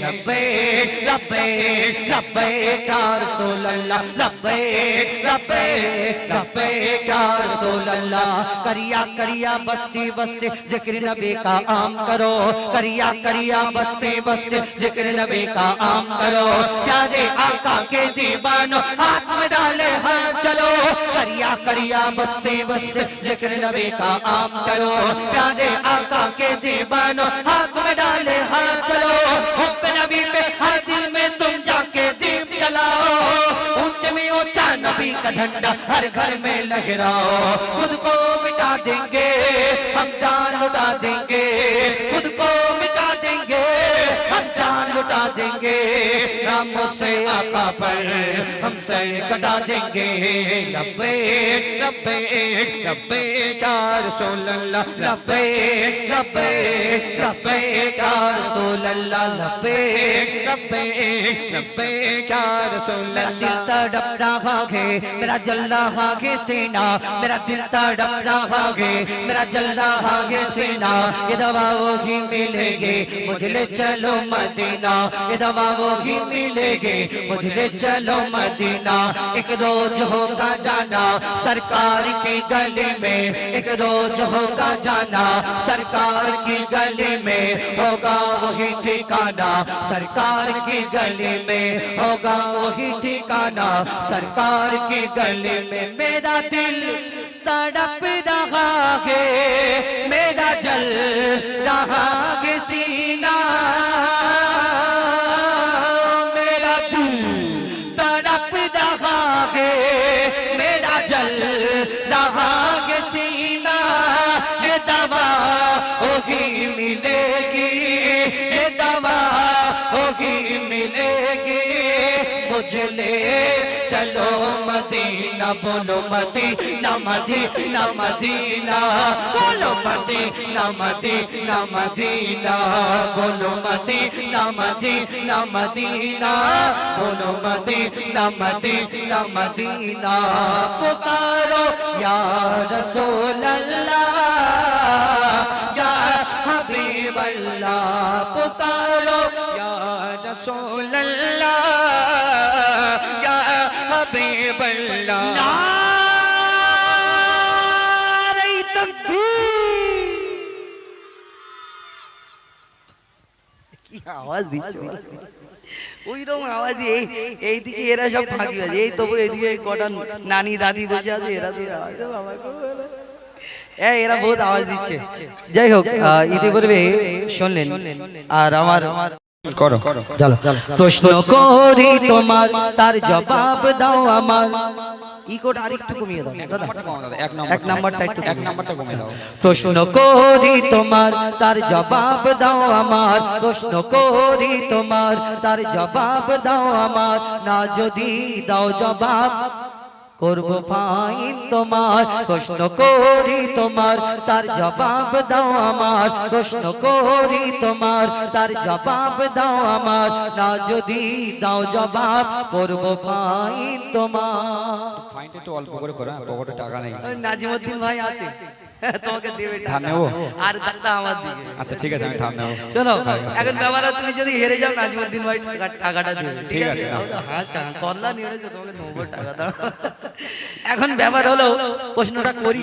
[SPEAKER 2] लब्बैक लब्बैक लब्बैक या रसूल अल्लाह, लब्बैक लब्बैक लब्बैक या रसूल अल्लाह। करिया करिया बस्ती बस्ती जिक्र नबी का आम करो, करिया करिया बस्ती बस्ती जिक्र नबी का आम करो। प्यारे आका के दीवानो हाथ में डाले हाथ चलो, करिया करिया बस्ती बस्ती जिक्र नबी का आम करो। प्यारे आका के दीवानो हाथ में डाले हाथ चलो, हुब्ब नबी पे हर दिल में तुम जाके दीप जलाओ। ऊंचे में ऊंचा नबी का झंडा हर घर में लहराओ। खुद को मिटा देंगे हम जान लुटा देंगे, खुद को मिटा देंगे हम जान लुटा देंगे। नाम से आका पर हम सर कटा देंगे लब्बैक लब्बैक लब्बैक या रसूल अल्लाह लब्बैक लब्बैक लब्बैक या रसूल अल्लाह लब्बैक लब्बैक लब्बैक या रसूल अल्लाह दिल तड़प रहा है मेरा जल रहा है सीना मेरा दिल तड़प रहा है मेरा जल रहा है सीना ये दवा वो ही मिलेगी मुझे ले चलो मदीना ये दवा वो ही मिलेगी मुझे ले चलो मदीना एक रोज होगा जाना सरकार की गली में एक रोज होगा जाना सरकार की गली में होगा वही ठिकाना सरकार की गली में होगा वही ठिकाना सरकार की गली में मेरा दिल तड़प रहा है मेरा जल रहा है सीना मेरा दिल तड़प रहा है मेरा जल रहा है सीना ये दवा होगी मिलेगी ये दवा होगी मिलेगी मुझे ले चलो मदीना बोलो मदीना मदीना मदीना बोलो मदीना मदीना मदीना बोलो मदीना मदीना मदीना बोलो मदीना मदीना मदीना पुकारो या रसूल अल्लाह या हबीब अल्लाह पुकारो या रसूल अल्लाह या हबीब अल्लाह नारे तकबीर কি আওয়াজ দিচ্ছে ওই রকম আওয়াজ দিয়ে এইদিকে এরা সব ফাঁকি বাজে এই তবু এইদিকে কটা নানি দাদি বসে আছে এরা তো আওয়াজ বাবা এরা বহুত আওয়াজ দিচ্ছে যাই হোক ইতিপূর্বে শুনলেন আর আমার
[SPEAKER 3] করো
[SPEAKER 2] চলো প্রশ্ন করি তোমার তার জবাব দাও আমার ই কোড আরেকটু কমিয়ে দাও দাদা এক নাম্বারটা একটু
[SPEAKER 3] এক নাম্বারটা কমিয়ে দাও
[SPEAKER 2] প্রশ্ন করি তোমার তার জবাব দাও আমার প্রশ্ন করি তোমার তার জবাব দাও আমার না যদি দাও জবাব করব ফাইন তোমার প্রশ্ন করি তোমার তার জবাব দাও আমার প্রশ্ন করি তোমার তার জবাব দাও আমার না যদি দাও জবাব করব ফাইন তোমার
[SPEAKER 3] ফাইনটা একটু অল্প করে করো পকেটে টাকা নেই
[SPEAKER 2] নাজিমউদ্দিন ভাই আছে তোমাকে দেবে
[SPEAKER 3] ধান নেবো
[SPEAKER 2] আর দাদা আমার দিকে
[SPEAKER 3] আচ্ছা ঠিক আছে আমি ধান নেবো
[SPEAKER 2] শোনো এখন ব্যাপারে তুমি যদি হেরে যাও নাজিমউদ্দিন ভাই টাকাটা দেবে
[SPEAKER 3] ঠিক আছে
[SPEAKER 2] হ্যাঁ কল্লা নিয়ে এসে তোমাকে 90 টাকা দাও এখন ব্যাপার হলো প্রশ্নটা করি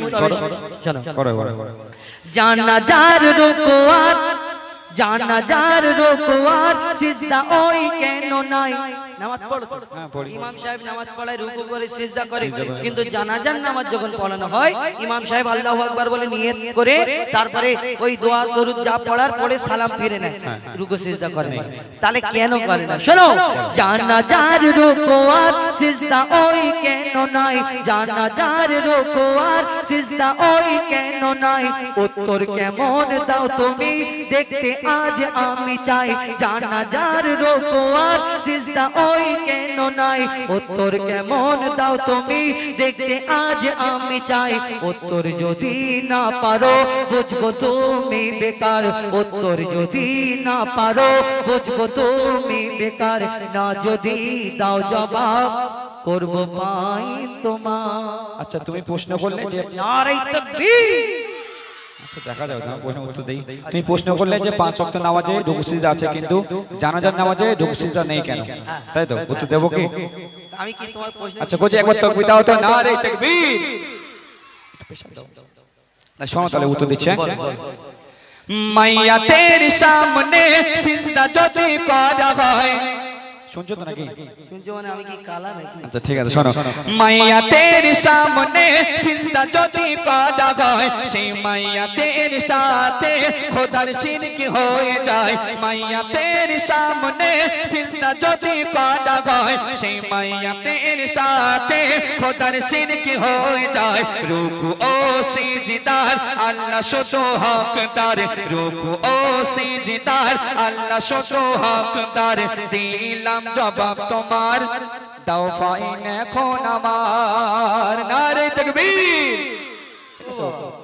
[SPEAKER 2] শোনো
[SPEAKER 3] করো করো
[SPEAKER 2] জানা যার রুকুয়ার জানা যার রুকুয়ার সিজদা ওই কেন নাই নামাজ পড়ো তো
[SPEAKER 3] হ্যাঁ পড়ি
[SPEAKER 2] ইমাম সাহেব নামাজ পড়ায় রুকু করে সিজদা করে কিন্তু জানাজার নামাজ যখন পড়ানো হয় ইমাম সাহেব আল্লাহু আকবার বলে নিয়ত করে তারপরে ওই দোয়া দরুদ যা পড়ার পরে সালাম ফিরে নেয় রুকু সিজদা করে না তাহলে কেন করে না শোনো জানাজার রুকু আর সিজদা ওই কেন নাই জানাজার রুকু আর সিজদা ওই কেন নাই উত্তর কেমন দাও তুমি দেখতে আজ আমি চাই জানাজার রুকু আর সিজদা ওই কেন নাই উত্তর কেমন দাও তুমি দেখতে আজ আমি চাই উত্তর যদি না পারো বুঝবো তুমি বেকার উত্তর যদি না পারো বুঝবো তুমি বেকার না যদি দাও জবাব করব পাই তোমার
[SPEAKER 3] আচ্ছা তুমি প্রশ্ন করলে যে
[SPEAKER 2] নারে তাকবীর
[SPEAKER 3] আচ্ছা দেখা যাবে তোমার প্রশ্ন উত্তর দেই তুমি প্রশ্ন করলে যে 5 ওয়াক্ত নামাজে রুকু সিজদা আছে কিন্তু জানাজার নামাজে রুকু সিজদা নেই কেন তাই তো উত্তর দেব কি
[SPEAKER 2] আমি কি তোমার প্রশ্ন
[SPEAKER 3] আচ্ছা কোচে একবার তাকবীর দাও তো নারে তাকবীর না শোনো তাহলে উত্তর দিচ্ছে মাইয়া তেরে সামনে সিজদা যদি করা হয় শুনছো তো নাকি
[SPEAKER 2] শুনছো মানে আমি কি কালা নাকি
[SPEAKER 3] আচ্ছা ঠিক আছে শোনো মাইয়া তেরে সামনে সিজদা যদি করা হয় সেই মাইয়া তেরে সাথে খোদার শিরক হয়ে যায় মাইয়া তেরে সামনে সিজদা যদি করা হয় সেই মাইয়া তেরে সাথে খোদার শিরক হয়ে যায় রুকু ও সিজদার আল্লাহ শুধু হকদার রুকু ও সিজদার আল্লাহ শুধু হকদার দিলাম জবাব তোমার, দাও ফাইন এখন আমার। নারে তাকবীর।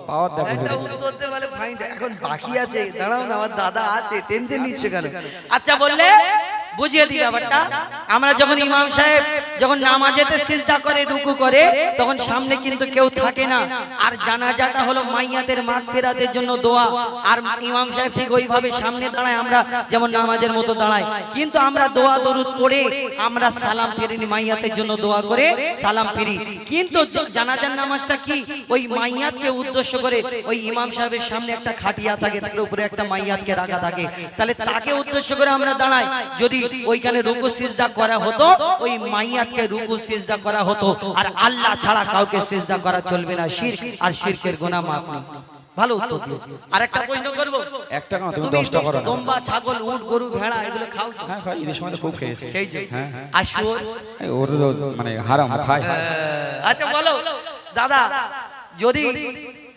[SPEAKER 3] পাওয়ার দেখো
[SPEAKER 2] একটা উত্তর দে বলে ফাইন, এখন বাকি আছে, দাঁড়াও না, আমার দাদা আছে, টেনশন নিচ্ছে কেন?
[SPEAKER 1] আচ্ছা বললে বুঝিয়ে দিই ব্যাপারটা। আমরা যখন ইমাম সাহেব যখন নামাজেতে সিজদা করে রুকু করে তখন সামনে কিন্তু কেউ থাকে না, আর জানাজাটা হলো মাইয়াতের মাগফিরাতের জন্য দোয়া, আর ইমাম সাহেব ঠিক ওইভাবে সামনে দাঁড়ায়, আমরা যেমন নামাজের মতো দাঁড়াই, কিন্তু আমরা দোয়া দরুদ পড়ে আমরা সালাম ফিরি, মাইয়াতের জন্য দোয়া করে সালাম ফিরি। কিন্তু জানাজার নামাজটা কি ওই মাইয়াতকে উদ্দেশ্য করে ওই ইমাম সাহেবের সামনে একটা খাটিয়া থাকে, তার উপরে একটা মাইয়াতকে রাখা থাকে, তাহলে তাকে উদ্দেশ্য করে আমরা দাঁড়াই। যদি ওইখানে রুকু সিজদা করা হতো ওই মাইয়াতকে রুকু সিজদা করা হতো, আর আল্লাহ ছাড়া কাউকে সিজদা করা চলবে না, শিরক আর শিরকের গুনাহ মাফ নেই। ভালো উত্তর দিয়েছো। আর একটা প্রশ্ন করব,
[SPEAKER 3] একটা কেন তুমি 10টা করো না?
[SPEAKER 1] দম্বা ছাগল উট গরু ভেড়া এগুলো খাও তো?
[SPEAKER 3] হ্যাঁ খাই, ঈদের সময় তো খুব খেয়েছি। হ্যাঁ হ্যাঁ।
[SPEAKER 1] আর শুয়োর?
[SPEAKER 3] ওর তো মানে হারাম খায়।
[SPEAKER 1] আচ্ছা বলো দাদা, যদি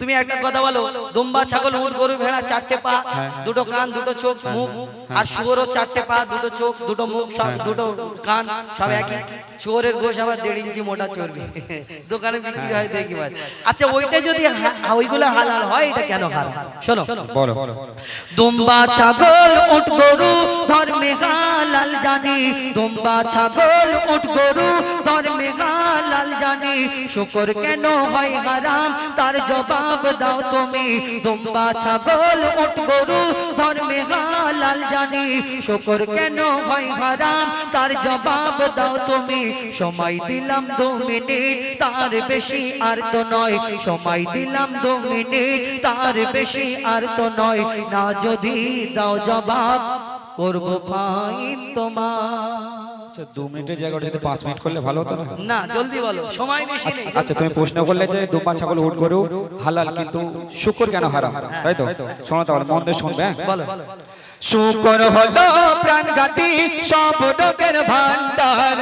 [SPEAKER 1] তুমি একটা কথা বলো, দুম্বা ছাগল উট গরু ভেড়া চারটে পা, দুটো কান, দুটো চোখ, মুখ, আর শুয়োরও চারটে পা, দুটো চোখ, দুটো মুখ, সব দুটো কান, সব একই। শুয়োরের গোশ আবার 1.5 ইঞ্চি মোটা চর্বি, দোকানে বিক্রি হয় দেখি ভাই। আচ্ছা ওইটা যদি ওইগুলো হালাল হয়, এটা কেন হারাম? শোনো
[SPEAKER 3] বলো।
[SPEAKER 1] দুম্বা ছাগল উট গরু ধর্মে হালাল জানি, দুম্বা ছাগল উট গরু ধর্মে হালাল জানি, শুকর কেন হয় হারাম তার জবাব দাও তুমি। দুম্বা ছাগল উট গরু ধর্মে হালাল জানি, শুকর কেন হয় হারাম তার জবাব দাও তুমি। সময় দিলাম 2 মিনিট, তার বেশি আর তো নয়, সময় দিলাম 2 মিনিট, তার বেশি আর তো নয়, না যদি দাও জবাব করব ফাইন তোমার।
[SPEAKER 3] আচ্ছা 2 মিনিটের জায়গায় যদি 5 মিনিট করলে ভালো হতো না?
[SPEAKER 1] না জলদি বলো, সময় বেশি নেই।
[SPEAKER 3] আচ্ছা তুমি প্রশ্ন করলে যে দুম্বা ছাগল উট গরু হালাল কিন্তু শুকর কেন হারাম, তাই তো? শোনো তাহলে মন দিয়ে শুনবে।
[SPEAKER 1] বলো।
[SPEAKER 3] শুকর হলো প্রাণঘাতী সব রোগের ভান্ডার,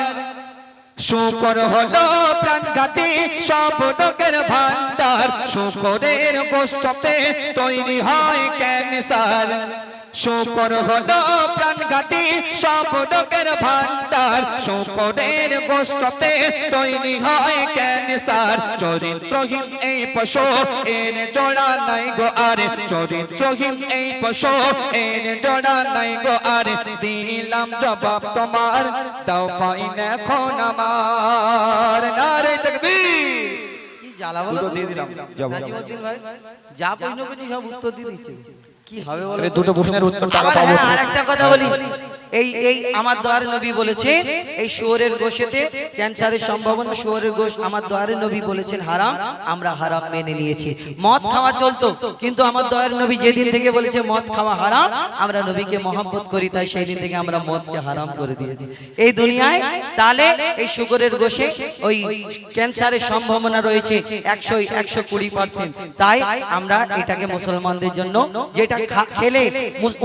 [SPEAKER 3] শুকর হলো প্রাণঘাতী সব রোগের ভান্ডার, শুকরের গোশতে তৈরি হয় ক্যান্সার। শুকর হলো প্রাণঘাতী সব রোগের ভান্ডার, শুকরের গোশতে তৈরি হয় ক্যান্সার। চরিত্রহীন এই পশু এর জোড়া নাই গো আর, চরিত্রহীন এই পশু এর জোড়া নাই গো আর, দিলাম জবাব তোমার, দাও ফাইন এখন আমার। নারে তাকবীর।
[SPEAKER 2] কি জ্বালা বলো,
[SPEAKER 3] দুটো দিয়ে দিলাম জবাব।
[SPEAKER 2] নাজিমউদ্দিন ভাই যা প্রশ্ন করছি সব উত্তর দিয়ে দিচ্ছে, কি হবে বলো?
[SPEAKER 3] তাহলে দুটো প্রশ্নের উত্তর তারা
[SPEAKER 1] আবার
[SPEAKER 3] পাবো।
[SPEAKER 1] হ্যাঁ, আরেকটা কথা বলি, এই আমার দয়ার নবী বলেছে এই শুয়োরের গোশতে ক্যান্সারের সম্ভাবনা, শুয়োরের গোশ আমার দয়ার নবী বলেছেন হারাম, আমরা হারাম মেনে নিয়েছি। মদ খাওয়া চলতো, কিন্তু আমার দয়ার নবী যেদিন থেকে বলেছে মদ খাওয়া হারাম, আমরা নবীকে মহব্বত করি, তাই সেই দিন থেকে আমরা মদকে হারাম করে দিয়েছি এই দুনিয়ায়। তাহলে এই শুকরের গোশে ওই ক্যান্সারের সম্ভাবনা রয়েছে 120%, তাই আমরা এটাকে মুসলমানদের জন্য যেটা খেলে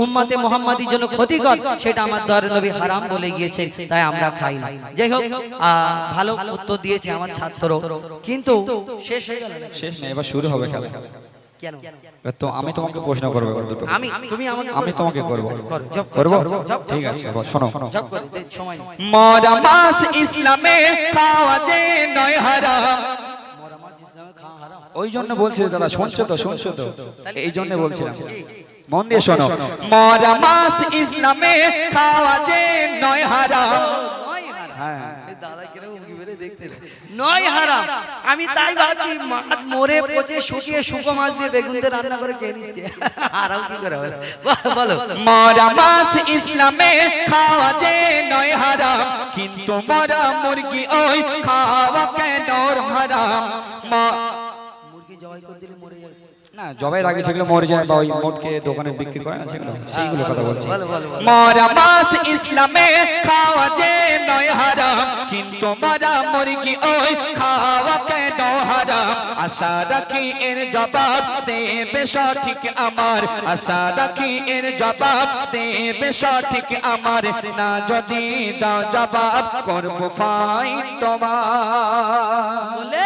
[SPEAKER 1] উম্মতে মুহাম্মাদির জন্য ক্ষতিকর, সেটা আমার দয়ার নবী হারাম বলে গিয়েছেন, তাই আমরা খাই না। যাই হোক ভালো উত্তর দিয়েছে আমার ছাত্র, কিন্তু শেষ হয়ে গেল না।
[SPEAKER 3] শেষ নেই, এবার শুরু হবে খেলা।
[SPEAKER 1] কেন?
[SPEAKER 3] তো আমি তোমাকে প্রশ্ন করবো এবার দুটো।
[SPEAKER 1] তুমি আমাকে
[SPEAKER 3] আমি তোমাকে করবো।
[SPEAKER 1] করব।
[SPEAKER 3] ঠিক আছে এবার শোনো।
[SPEAKER 1] জব করে দে, সময় নেই।
[SPEAKER 3] মরা মাস ইসলামে খাওয়া যে নয় হারাম, ওই জন্য বলছি দাদা, শুনছো তো? শুনছো তো? এই জন্য বলছিলাম, মন দিয়ে শোনো। মরা মাস ইসলামে খাওয়া যে নয় হারাম। হ্যাঁ
[SPEAKER 1] নয় হারাম। আমি তাই ভাবছি মাছ মরে পচে শুকিয়ে শুকো মাছ দিয়ে বেগুন দিয়ে রান্না করে খেয়ে নিচ্ছে, হারাম কি করে হলো বলো?
[SPEAKER 3] মরা মাস ইসলামে খাওয়া যে নয় হারাম, কিন্তু মরা মুরগি ওই খাওয়া কেন হারাম?
[SPEAKER 1] মুরগি জবাই করে দিলে মরে যাবে
[SPEAKER 3] না, জবাই আগে যেগুলো মরে যায় বা ওই মোটকে দোকানে বিক্রি করে না, সেগুলো সেইগুলো কথা বলছি।
[SPEAKER 1] বলো বলো।
[SPEAKER 3] মরা মাস ইসলামে খাওয়া যে নয় হারাম, কিন্তু মরা মুরগি ওই খাওয়া কেন হারাম? আশা রাখি এর জবাব দেবে সঠিক আমার, আশা রাখি এর জবাব দেবে সঠিক আমার, না যদি দাও জবাব করব ফাইন তোমার।
[SPEAKER 1] বলে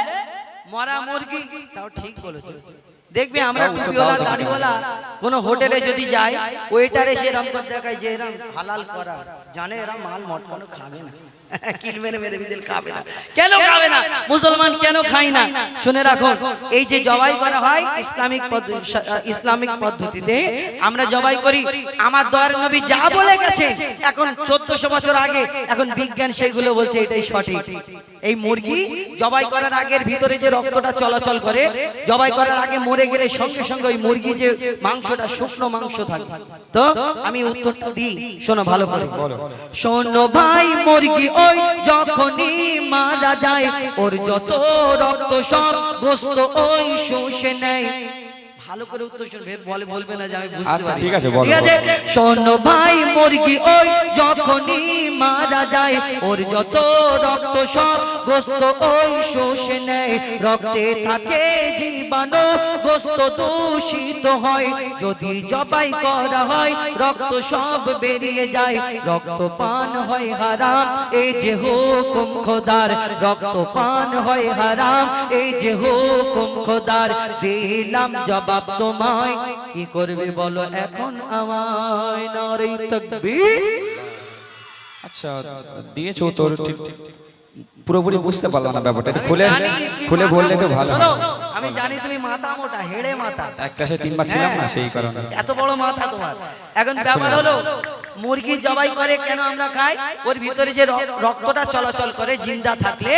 [SPEAKER 1] মরা মুরগি, তাও ঠিক বলেছো,
[SPEAKER 2] দেখবে আমরা টুপিওয়ালা দাড়িওয়ালা কোন হোটেলে যদি যাই, ওয়েটার এসে এরম করে দেখায় যে এরম হালাল করা, জানে এরা মাল মটকানো খাবে না, কিল মেরে মেরে বিদেল খাবে না। কেন খাবে না? মুসলমান কেন খাই না? শুনে রাখুন, এই যে জবাই করা হয় ইসলামিক পদ্ধতিতে আমরা জবাই করি। আমার দয়ার নবী যা বলে গেছেন এখন 1400 বছর আগে, এখন বিজ্ঞান সেগুলো বলছে এটাই সঠিক। এই মুরগি জবাই করার আগের ভিতরে যে রক্তটা চলাচল করে, জবাই করার আগে মরে গেলে সঙ্গে সঙ্গে ওই মুরগি যে মাংসটা শুকনো মাংস থাকে। তো আমি উত্তরটা দিই, শোনো ভালো করে। শোনো ভাই, মুরগি ওই যখনই মারা যায়, ওর যত রক্ত সব গোস্ত ওই শুষে নেয়। ভালো করে উত্তর শুনবে, বলবে না যে আমি বুঝতে পারি।
[SPEAKER 3] ঠিক আছে, বলো।
[SPEAKER 2] ঠিক আছে, শোনো ভাই, মুরগি ওই যখনই মারা যায়, ওর যত রক্ত সব গোস্ত ওই শুষে নেয়। রক্তে থাকে জীবাণু, গোস্ত দূষিত হয়। যদি জবাই করা হয় রক্ত সব বেরিয়ে যায়। রক্ত পান হয় হারাম, এই যে হুকুম খোদার। রক্ত পান হয় হারাম, এই যে হুকুম খোদার। দিলাম জবাব তোমায়, কি করবে বলো এখন আমায়? নারে তাকবীর।
[SPEAKER 3] আচ্ছা, দিয়েছো তোর, ঠিক পুরোপুরি বুঝতে পারলাম না ব্যাপারটা, একটু খুলে বললে তো ভালো হয়।
[SPEAKER 2] আমি জানি তুমি মাথা মোটা, হেড়ে মাথা,
[SPEAKER 3] এক ক্লাসে 3 বার ছিলাম না, সেই কারণে।
[SPEAKER 2] এত বড় মাথা তোমার। এখন ব্যাপার হলো, মুরগি জবাই করে কেন আমরা খাই? ওর ভিতরে যে রক্তটা চলাচল করে জিন্দা থাকলে,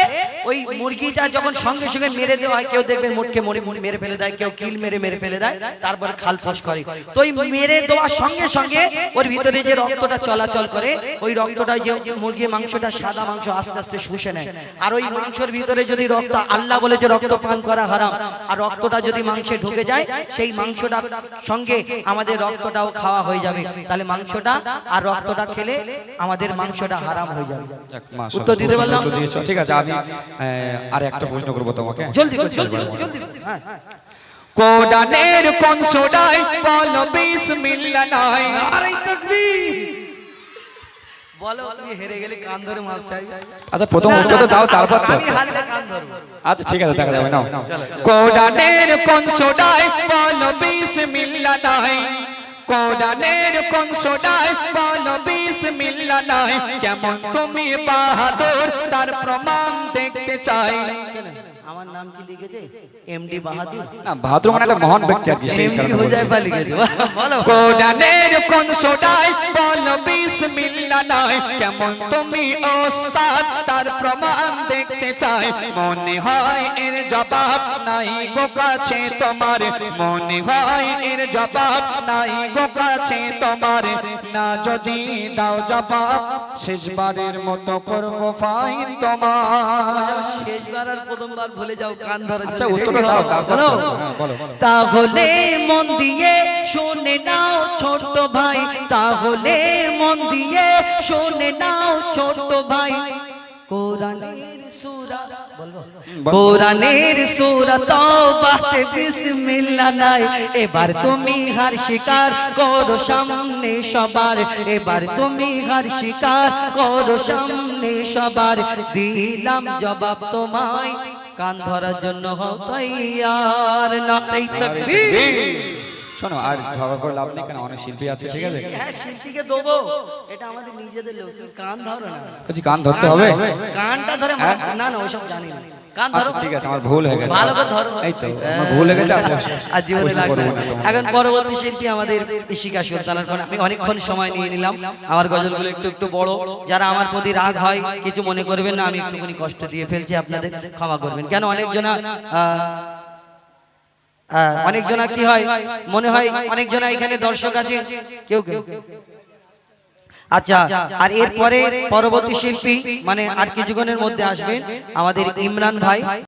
[SPEAKER 2] ওই মুরগিটা যখন সঙ্গে সঙ্গে মেরে দেওয়া হয়, কেউ দেখবে মুটকে মেরে ফেলে দেয়, কেউ কিল মেরে ফেলে দেয়, তারপরে খালফাস করে। তো ওই মেরে দেওয়ার সঙ্গে সঙ্গে ওর ভিতরে যে রক্তটা চলাচল করে, ওই রক্তটা যে মুরগির মাংসটা সাদা মাংস আস্তে আস্তে শুষে নেয়। আর ওই মাংসের ভিতরে যদি রক্ত, আল্লাহ বলেছে রক্ত পান করা হারাম, আর রক্তটা যদি মাংসে ঢুকে যায়, সেই মাংসটা সঙ্গে আমাদের রক্তটাও খাওয়া হয়ে যাবে। তাহলে মাংসটা আর রক্তটা খেলে আমাদের মাংসটা হারাম হয়ে যাবে। উত্তর দিতে পারলাম?
[SPEAKER 3] ঠিক আছে, আমি আর একটা প্রশ্ন করবো তোমাকে।
[SPEAKER 2] জলদি জলদি জলদি। হ্যাঁ,
[SPEAKER 3] কোরআনের কোন সূরায় বলো বিসমিল্লাহ নাই?
[SPEAKER 2] নারে তাকবীর। বলো, তুমি হেরে গেলে কান ধরে মাপ চাই।
[SPEAKER 3] আচ্ছা, প্রথম উত্তর তো দাও, তারপর তো।
[SPEAKER 2] আমি হারলে কান ধরবো।
[SPEAKER 3] আচ্ছা ঠিক আছে, দেখা যাবে। নাও, কোরআনের কোন সূরায় বলো বিসমিল্লাহ নাই? কোরআনের কোন সূরায় বলো বিসমিল্লাহ নাই? কেমন তুমি বাহাদুর, তার প্রমাণ দেখতে চাই।
[SPEAKER 2] আমার নাম কি লিখেছে? এমডি বাহাদুর।
[SPEAKER 3] না, বাহাদুর মানে একটা মহান ব্যক্তি আর কি, সেই
[SPEAKER 2] এমডি
[SPEAKER 3] কারণে বলছি।
[SPEAKER 2] হুজাইফা লিখেছে। বলো,
[SPEAKER 3] কোরআনের কোন সূরায় বলো বিসমিল্লাহ নাই? কেমন তুমি ওস্তাদ, তার প্রমাণ দেখতে চাই। মনে হয় এর জবাব নাই গো কাছে তোমার, মনে হয় এর জবাব নাই গো কাছে তোমার। না যদি দাও জবাব, শেষবারের মতো করবো ফাইন তোমার।
[SPEAKER 2] শেষবার আর প্রথমবার ভুলে যাও, কান ধরে।
[SPEAKER 3] আচ্ছা, উত্তরটা দাও, তারপর তো। হ্যাঁ, বলো।
[SPEAKER 2] তাহলে মন দিয়ে শুনে নাও ছোট ভাই, তাহলে মন দিয়ে শুনে নাও ছোট ভাই। কোরআনের সূরা, বলবো, কোরআনের সূরা তাওবাতে বিসমিল্লাহ নাই। এবার তুমি হার স্বীকার করো সামনে সবার, এবার তুমি হার স্বীকার করো সামনে সবার। দিলাম জবাব তোমায়, কান ধরার জন্য হও তৈয়ার। নারে তাকবীর।
[SPEAKER 3] শোনো, আর ঝগড়া করে লাভ নেই, কেন অনেক শিল্পী আছে, ঠিক আছে?
[SPEAKER 2] হ্যাঁ, শিল্পীকে দেবো, এটা আমাদের নিজেদের লোক। কান ধরো না,
[SPEAKER 3] কিছু গান ধরতে হবে।
[SPEAKER 2] কানটা ধরে না না, ওসব জানি না। কান ধরো।
[SPEAKER 3] আচ্ছা ঠিক আছে, আমার ভুল হয়ে গেছে।
[SPEAKER 2] ভালো করে ধরো।
[SPEAKER 3] এই তো আমার ভুল হয়ে গেছে,
[SPEAKER 2] আর জীবনে
[SPEAKER 3] প্রশ্ন
[SPEAKER 2] লাগবে
[SPEAKER 3] করবো
[SPEAKER 2] না।
[SPEAKER 3] না তোমাকে।
[SPEAKER 2] এখন পরবর্তী শিল্পী আমাদের শিকা সুলতানার কোন। আমি অনেকক্ষণ সময় নিয়ে নিলাম, আমার গজলগুলো একটু একটু বড়। যারা আমার প্রতি রাগ হয় কিছু মনে করবেন না, আমি একটুখানি কষ্ট দিয়ে ফেলছি, আপনাদের ক্ষমা করবেন। কেন অনেকজনা অনেকজনা কি হয় মনে হয়, অনেকজনা এখানে দর্শক আছে, কেউ কেউ। আচ্ছা, আর এরপরে পরবর্তী শিল্পী মানে আর কিছুক্ষণের মধ্যে আসবেন আমাদের ইমরান ভাই।